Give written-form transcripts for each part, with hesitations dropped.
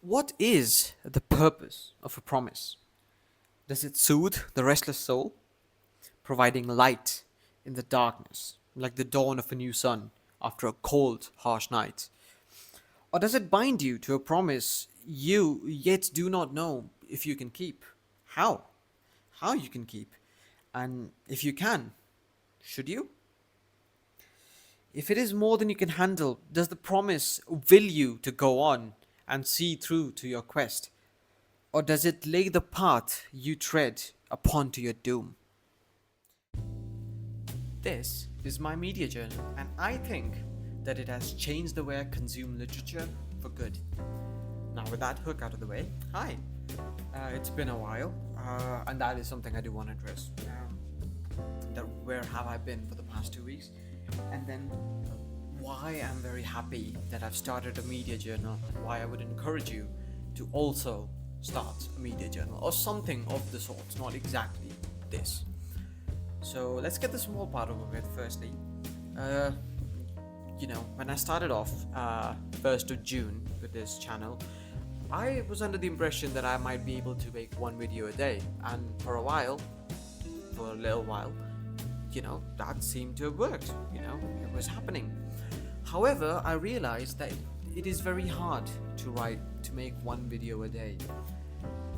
What is the purpose of a promise? Does it soothe the restless soul, providing light in the darkness, like the dawn of a new sun after a cold, harsh night? Or does it bind you to a promise you yet do not know if you can keep? How? How you can keep? And if you can, should you? If it is more than you can handle, does the promise will you to go on and see through to your quest? Or does it lay the path you tread upon to your doom? This is my media journal, and I think that it has changed the way I consume literature for good. Now, with that hook out of the way, hi. It's been a while, and that is something I do want to address. That where have I been for the past 2 weeks, and then why I'm very happy that I've started a media journal, and why I would encourage you to also start a media journal or something of the sort, not exactly this. So let's get the small part over with. Firstly, when I started off 1st of June with this channel, I was under the impression that I might be able to make one video a day, and for a little while, that seemed to have worked. It was happening. However, I realized that it is very hard to make one video a day.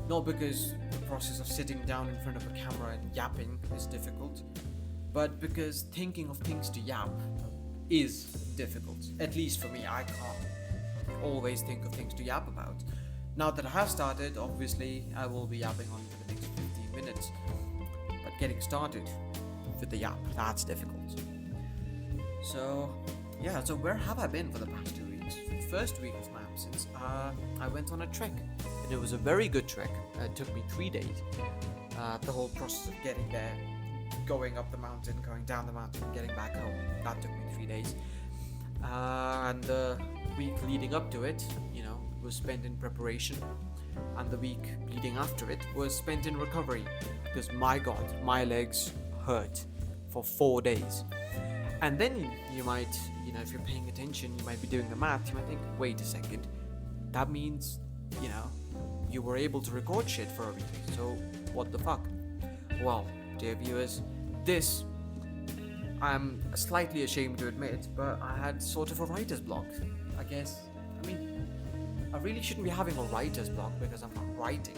Not because the process of sitting down in front of a camera and yapping is difficult, but because thinking of things to yap is difficult. At least for me, I can't always think of things to yap about. Now that I have started, obviously, I will be yapping on for the next 15 minutes. But getting started with the yap, that's difficult. So where have I been for the past 2 weeks? The first week of my absence, I went on a trek, and it was a very good trek. It took me 3 days. The whole process of getting there, going up the mountain, going down the mountain, and getting back home, that took me 3 days. And the week leading up to it, was spent in preparation, and the week leading after it was spent in recovery, because my God, my legs hurt for 4 days. And then you might, if you're paying attention, you might be doing the math. You might think, wait a second, that means, you were able to record shit for a week. So what the fuck? Well, dear viewers, this I'm slightly ashamed to admit, but I had sort of a writer's block. I guess. I really shouldn't be having a writer's block because I'm not writing,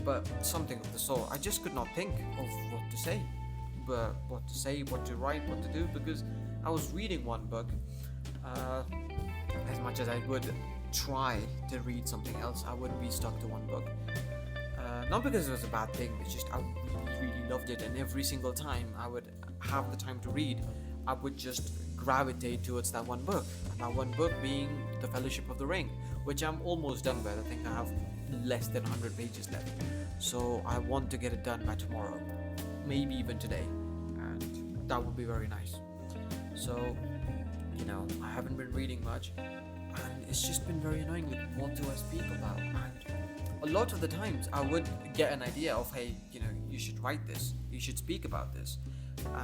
but something of the sort. I just could not think of what to say. But what to say, what to write, what to do, because I was reading one book. As much as I would try to read something else, I wouldn't be stuck to one book. Not because it was a bad thing, it's just I really loved it, and every single time I would have the time to read, I would just gravitate towards that one book. And that one book being The Fellowship of the Ring, which I'm almost done with. I think I have less than 100 pages left. So I want to get it done by tomorrow, maybe even today, and that would be very nice. So, I haven't been reading much, and it's just been very annoying. Like, what do I speak about? And a lot of the times I would get an idea of, hey, you should write this, you should speak about this,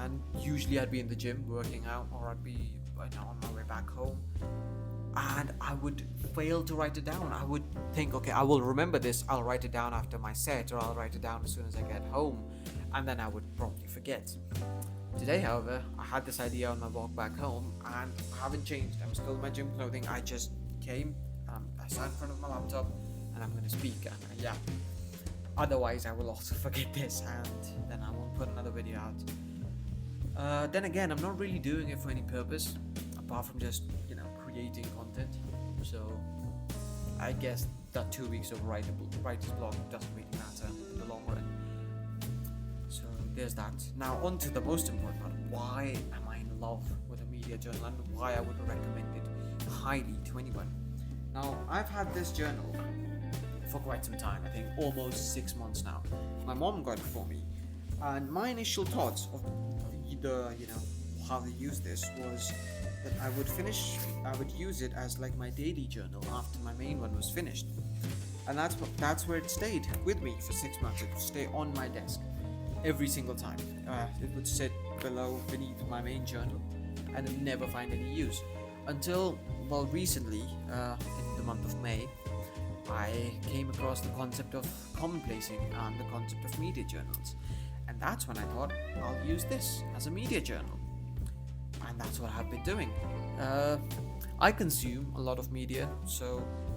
and usually I'd be in the gym working out, or I'd be on my way back home, and I would fail to write it down. I would think, okay, I will remember this, I'll write it down after my set, or I'll write it down as soon as I get home, and then I would probably forget. Today, however, I had this idea on my walk back home, and I haven't changed. I'm still in my gym clothing. I just came, I sat in front of my laptop, and I'm going to speak, and otherwise I will also forget this, and then I won't put another video out. Then again, I'm not really doing it for any purpose, apart from just, creating content. So I guess that 2 weeks of writer's block doesn't really matter in the long run. So there's that. Now on to the most important part. Why am I in love with a media journal, and why I would recommend it highly to anyone? Now, I've had this journal for quite some time. I think almost 6 months now. My mom got it for me, and my initial thoughts of how to use this was that I would use it as like my daily journal after my main one was finished, and that's where it stayed with me for 6 months. It would stay on my desk every single time. It would sit beneath my main journal, and I'd never find any use until recently, in the month of May, I came across the concept of commonplacing and the concept of media journals. And that's when I thought, I'll use this as a media journal. And that's what I've been doing. I consume a lot of media,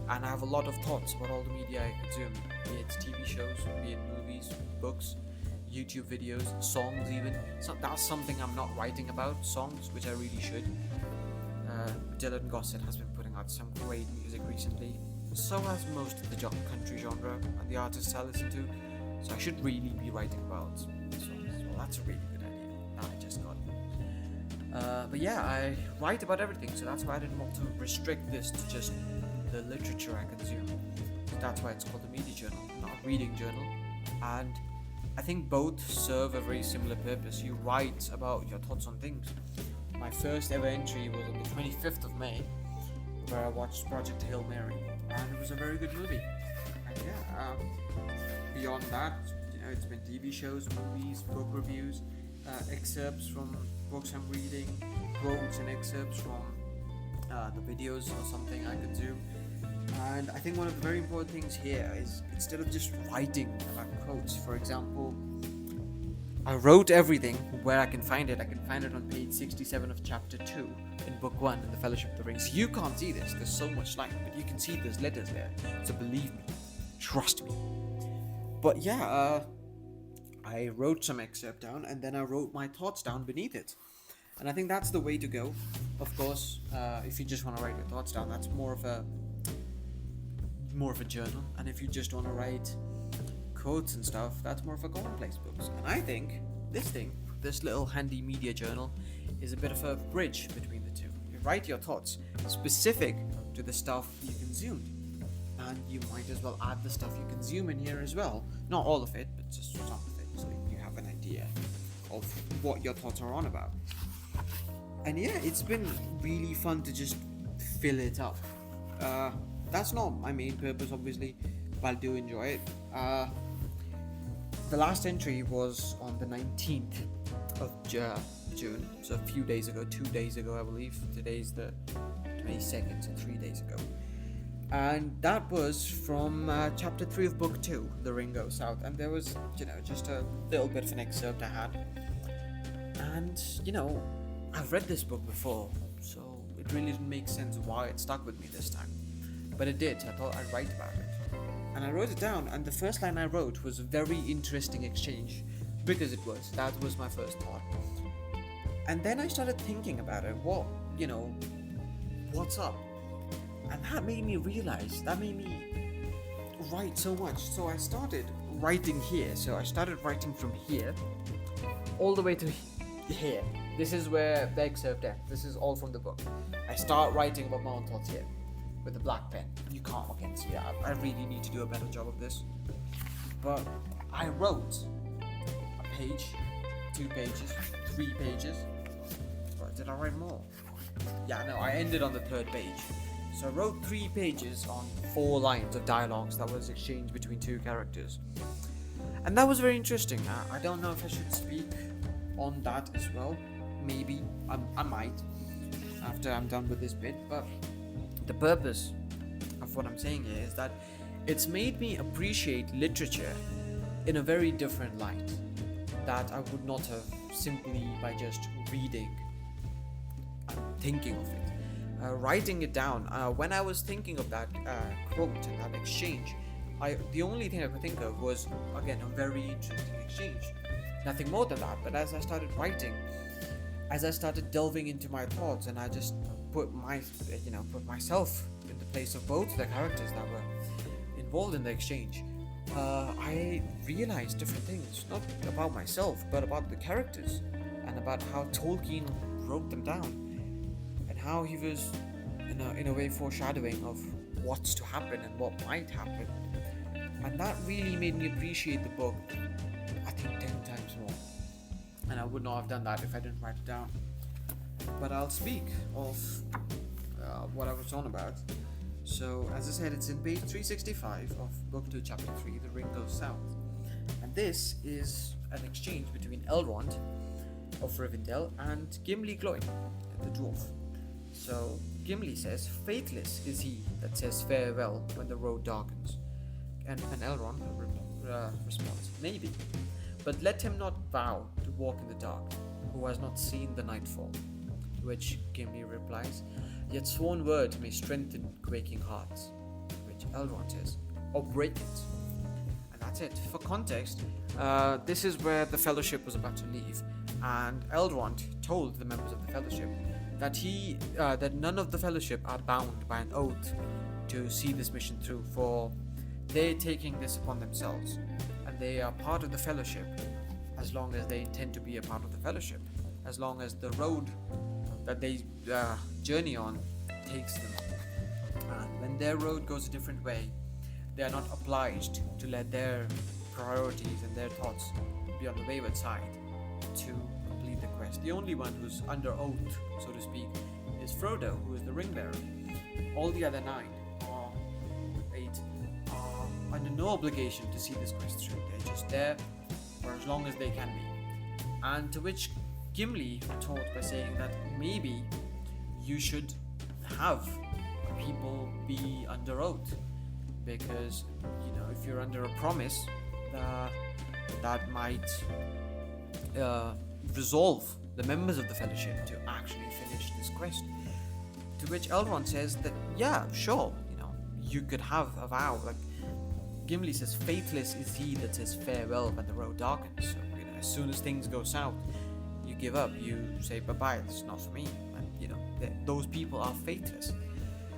and I have a lot of thoughts about all the media I consume, be it TV shows, be it movies, books, YouTube videos, songs even. So that's something I'm not writing about, songs, which I really should. Dylan Gossett has been putting out some great music recently. So has most of the country genre and the artists I listen to. So I should really be writing about songs. Well, that's a really good idea. Now I just got it. But yeah, I write about everything, so that's why I didn't want to restrict this to just the literature I consume. So that's why it's called a media journal, not a reading journal. And I think both serve a very similar purpose. You write about your thoughts on things. My first ever entry was on the 25th of May, where I watched Project Hail Mary, and it was a very good movie. And yeah, beyond that, it's been TV shows, movies, book reviews, excerpts from books I'm reading, quotes and excerpts from the videos or something I could do. And I think one of the very important things here is, instead of just writing about quotes, for example, I wrote everything where I can find it. I can find it on page 67 of chapter 2 in book 1 in the Fellowship of the Ring. So you can't see this, there's so much light, but you can see there's letters there. So believe me, trust me. But yeah, I wrote some excerpt down, and then I wrote my thoughts down beneath it. And I think that's the way to go. Of course, if you just want to write your thoughts down, that's more of a journal. And if you just want to write quotes and stuff, that's more of a commonplace books. And I think this little handy media journal, is a bit of a bridge between the two. You write your thoughts specific to the stuff you consumed, and you might as well add the stuff you consume in here as well. Not all of it, but just some of it, so you have an idea of what your thoughts are on about. And yeah, it's been really fun to just fill it up. That's not my main purpose, obviously, but I do enjoy it. The last entry was on the 19th of June, so a few days ago, 2 days ago I believe. Today's the 22nd, so 3 days ago. And that was from chapter 3 of book 2, The Ring Goes South. And there was, just a little bit of an excerpt I had. And, I've read this book before, so it really didn't make sense why it stuck with me this time. But it did, so I thought I'd write about it. And I wrote it down, and the first line I wrote was a very interesting exchange, because that was my first thought. And then I started thinking about it, what's up? And that made me write so much. So I started writing here. So I started writing from here all the way to here. This is where the excerpt ends. This is all from the book. I start writing about my own thoughts here with a black pen. You can't see that. I really need to do a better job of this. But I wrote a page, 2 pages, 3 pages. Or did I write more? Yeah, no, I ended on the 3rd page. So I wrote 3 pages on 4 lines of dialogues that was exchanged between 2 characters. And that was very interesting. I don't know if I should speak on that as well. Maybe I might after I'm done with this bit. But the purpose of what I'm saying here is that it's made me appreciate literature in a very different light that I would not have simply by just reading and thinking of it. Writing it down, when I was thinking of that quote and that exchange, the only thing I could think of was, again, a very interesting exchange. Nothing more than that. But as I started writing, as I started delving into my thoughts, and I just put myself in the place of both the characters that were involved in the exchange, I realized different things, not about myself, but about the characters, and about how Tolkien wrote them down. How he was, in a way, foreshadowing of what's to happen and what might happen. And that really made me appreciate the book, I think, 10 times more. And I would not have done that if I didn't write it down. But I'll speak of what I was on about. So, as I said, it's in page 365 of book 2, chapter 3, The Ring Goes South. And this is an exchange between Elrond of Rivendell and Gimli Gloin, the dwarf. So Gimli says, "Faithless is he that says farewell when the road darkens." And Elrond responds, "Maybe, but let him not vow to walk in the dark, who has not seen the nightfall." To which Gimli replies, "Yet sworn words may strengthen quaking hearts." To which Elrond says, "Or break it." And that's it. For context, this is where the Fellowship was about to leave, and Elrond told the members of the Fellowship that none of the Fellowship are bound by an oath to see this mission through, for they're taking this upon themselves, and they are part of the Fellowship as long as they intend to be a part of the Fellowship, as long as the road that they journey on takes them. And when their road goes a different way, they are not obliged to let their priorities and their thoughts be on the wayward side to complete the quest. The only one who's under oath, so to speak, is Frodo, who is the ring bearer. All the other 9 or 8 are under no obligation to see this quest through. They're just there for as long as they can be. And to which Gimli retorts by saying that maybe you should have people be under oath, because if you're under a promise, that might resolve the members of the Fellowship to actually finish this quest. To which Elrond says that, yeah, sure, you could have a vow. Like Gimli says, "Faithless is he that says farewell when the road darkens." So, as soon as things go south, you give up, you say bye-bye, it's not for me. And, those people are faithless.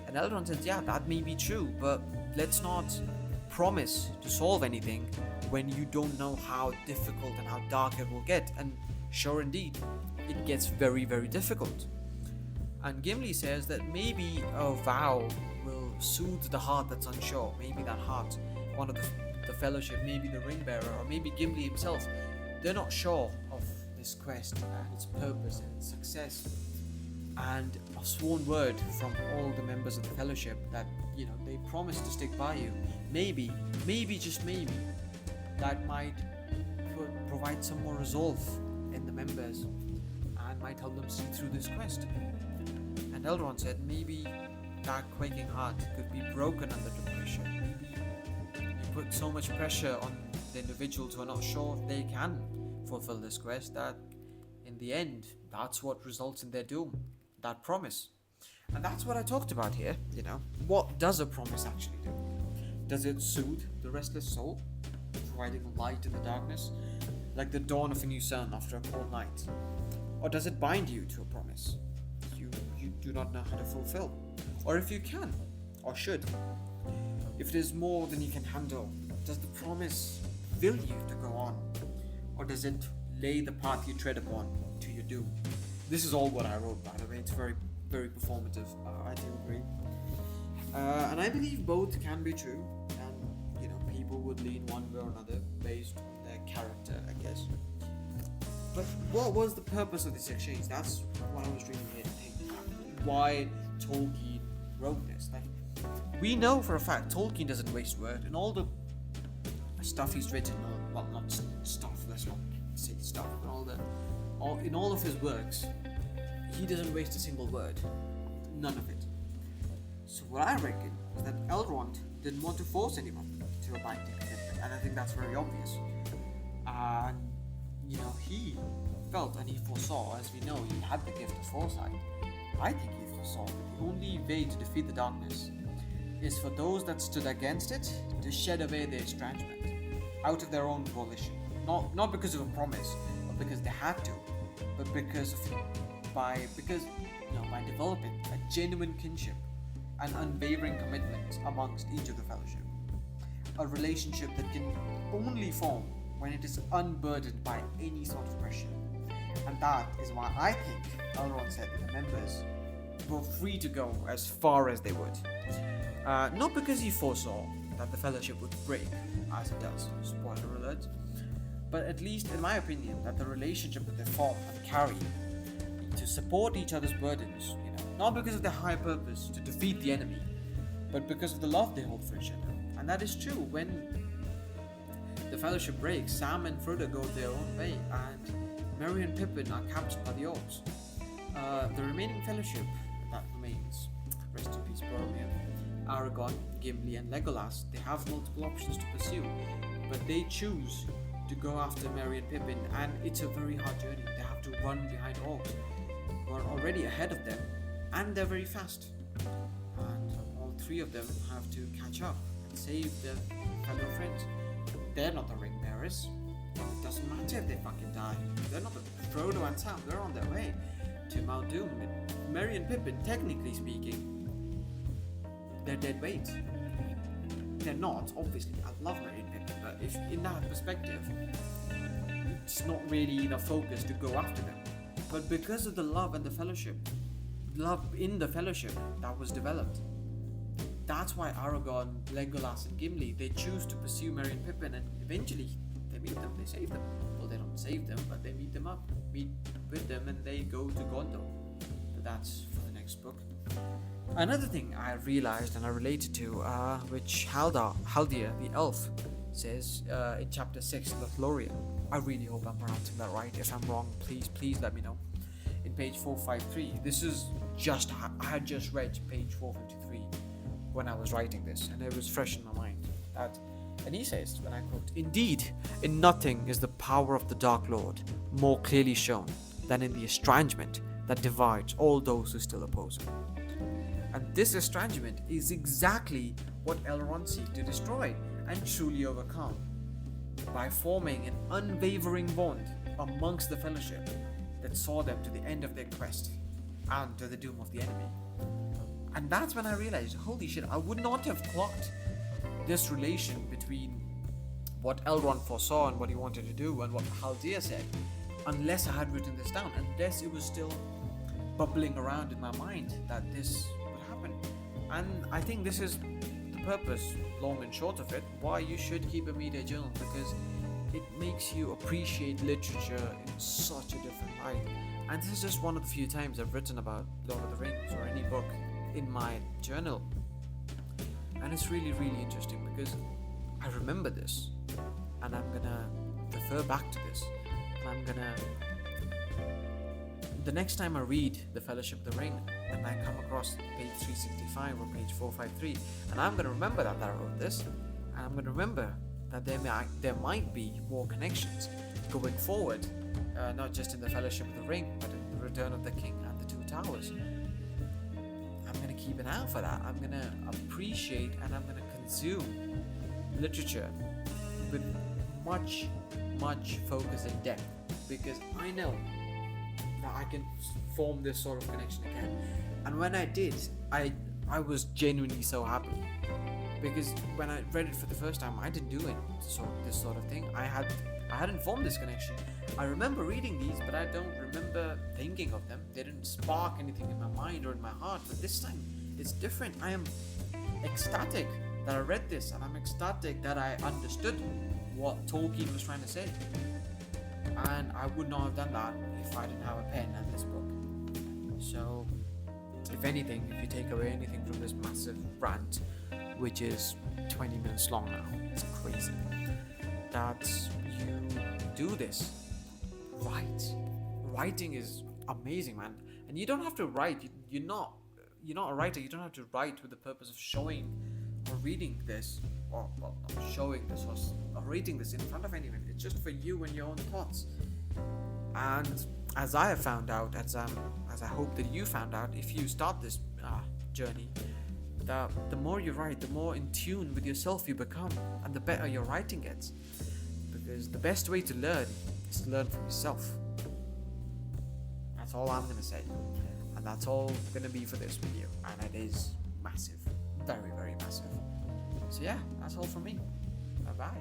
And Elrond says, yeah, that may be true, but let's not promise to solve anything when you don't know how difficult and how dark it will get. And sure indeed, it gets very, very difficult. And Gimli says that maybe a vow will soothe the heart that's unsure. Maybe that heart, one of the Fellowship, maybe the ring bearer, or maybe Gimli himself, they're not sure of this quest and its purpose and its success. And a sworn word from all the members of the Fellowship that they promise to stick by you, maybe just maybe, that might provide some more resolve in the members and might help them see through this quest. And Elrond said maybe that quaking heart could be broken under the pressure. Maybe you put so much pressure on the individuals who are not sure if they can fulfill this quest, that in the end, that's what results in their doom, that promise. And that's what I talked about here. What does a promise actually do? Does it soothe the restless soul, providing light in the darkness, like the dawn of a new sun after a cold night? Or does it bind you to a promise you do not know how to fulfill? Or if you can, or should, if it is more than you can handle, does the promise will you to go on? Or does it lay the path you tread upon to your doom? This is all what I wrote, by the way. It's very, very performative. I do agree. And I believe both can be true. And, people would lean one way or another based on their character, I guess. But what was the purpose of this exchange? That's what I was reading here. Why Tolkien wrote this. We know for a fact Tolkien doesn't waste word, and all the stuff he's written, well, not stuff, let's not say stuff, but in all of his works, he doesn't waste a single word. None of it. So what I reckon is that Elrond didn't want to force anyone to a binding commitment, and I think that's very obvious. And, he felt and he foresaw, as we know, he had the gift of foresight. I think he foresaw that the only way to defeat the darkness is for those that stood against it to shed away their estrangement out of their own volition. Not because of a promise, or because they had to, but by developing a genuine kinship and unwavering commitment amongst each of the Fellowship. A relationship that can only form when it is unburdened by any sort of pressure. And that is why I think Elrond said that the members were free to go as far as they would. Not because he foresaw that the Fellowship would break, as it does, spoiler alert, but at least in my opinion, that the relationship that they form and carry to support each other's burdens, not because of their high purpose to defeat the enemy, but because of the love they hold for each other. And that is true. When the Fellowship breaks, Sam and Frodo go their own way, and Merry and Pippin are captured by the orcs. The remaining Fellowship that remains rest in peace Boromir, Aragorn, Gimli, and Legolas, they have multiple options to pursue, but they choose to go after Merry and Pippin, and it's a very hard journey. They have to run behind orcs who are already ahead of them, and they're very fast. And all three of them have to catch up and save their fellow friends. They're not the ring bearers. It doesn't matter if they fucking die. They're not the Frodo and Sam. They're on their way to Mount Doom. Merry and Pippin, technically speaking, they're dead weight. They're not, obviously. I love Merry and Pippin, but if in that perspective, it's not really the focus to go after them. But because of the love and the fellowship, love in the fellowship that was developed, that's why Aragorn, Legolas, and Gimli, they choose to pursue Merry and Pippin, and eventually they meet them, they save them. Well, they don't save them, but they meet with them, and they go to Gondor. But that's for the next book. Another thing I realized and I related to, which Haldir, the elf, says in chapter 6, Lothlorien. I really hope I'm pronouncing that right. If I'm wrong, please let me know. In page 453, I had just read page 453 when I was writing this, and it was fresh in my mind. And he says, when I quote, "Indeed, in nothing is the power of the Dark Lord more clearly shown than in the estrangement that divides all those who still oppose him." And this estrangement is exactly what Elrond seeks to destroy and truly overcome by forming an unwavering bond amongst the fellowship that saw them to the end of their quest and to the doom of the enemy. And that's when I realized, holy shit, I would not have clocked this relation between what Elrond foresaw and what he wanted to do and what Haldir said unless I had written this down, unless it was still bubbling around in my mind that this would happen. And I think this is the purpose, long and short of it, why you should keep a media journal, because it makes you appreciate literature in such a different light. And this is just one of the few times I've written about Lord of the Rings or any book in my journal. And it's really, really interesting because I remember this, and I'm gonna refer back to this, and I'm gonna, the next time I read The Fellowship of the Ring and I come across page 365 or page 453, and I'm gonna remember that I wrote this, and I'm gonna remember that there might be more connections going forward, not just in The Fellowship of the Ring, but in The Return of the King and The Two Towers. I'm going to keep an eye out for that. I'm going to appreciate and I'm going to consume literature with much focus and depth, because I know that I can form this sort of connection again. And when I did, I was genuinely so happy, because when I read it for the first time, I didn't do this sort of thing. I hadn't formed this connection. I remember reading these, but I don't remember thinking of them. They didn't spark anything in my mind or in my heart. But this time, it's different. I am ecstatic that I read this, and I'm ecstatic that I understood what Tolkien was trying to say. And I would not have done that if I didn't have a pen and this book. So, if anything, if you take away anything from this massive rant, which is 20 minutes long now, it's crazy, that you do this. Writing is amazing, man. And you don't have to write. You're not a writer. You don't have to write with the purpose of showing or reading this, or not showing this or reading this in front of anyone. It's just for you and your own thoughts. And as I have found out, as I hope that you found out, if you start this journey, that the more you write, the more in tune with yourself you become, and the better your writing gets. Because the best way to learn is to learn from yourself. That's all I'm going to say. And that's all going to be for this video. And it is massive. Very, very massive. So yeah, that's all from me. Bye-bye.